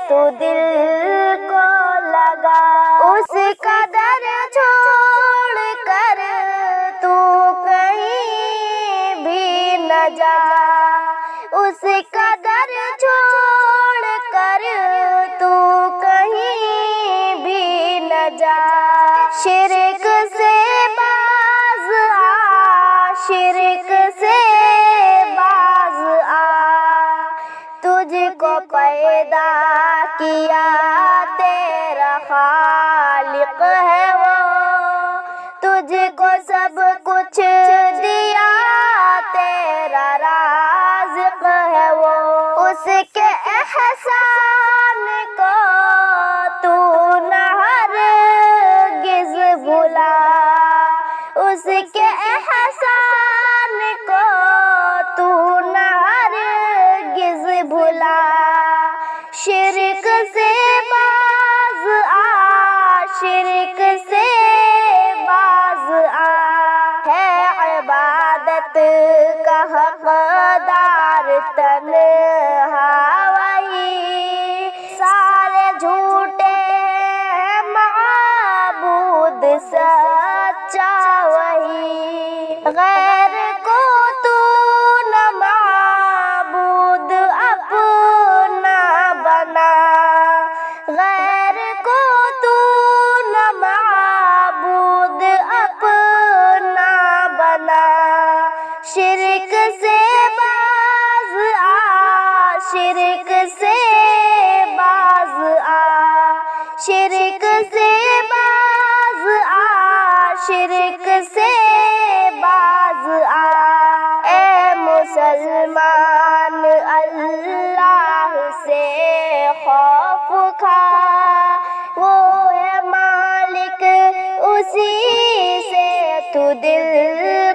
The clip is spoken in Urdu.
تو دل کو لگا، اس قدر چھوڑ کر تو کہیں بھی نہ جا، اس قدر چھوڑ کر تو کہیں بھی نہ جا۔ شرک سے باز آ، شرک سے باز آ، تجھ کو پیدا کیا تیرا خالق ہے وہ، تجھ کو سب کچھ دیا تیرا رازق ہے وہ، اس کے احسان کو تو نہ ہرگز بھلا، اس کے احسان کو تو نہ ہرگز بھلا۔ شرک سے باز آ، شرک سے باز آ، ہے عبادت کا حقدار تنہا وہی، سارے جھوٹے ہیں معبود سچا وہی، غیر کو تو نہ معبود اپنا بنا، غیر کو تو نہ معبود اپنا بنا۔ شرک سے باز آ، شرک سے باز آ، شرک سے باز آ، شرک سے باز آ۔ اے مسلمان اللہ سے خوف کھا، وہ ہے مالک، اسی سے تو دل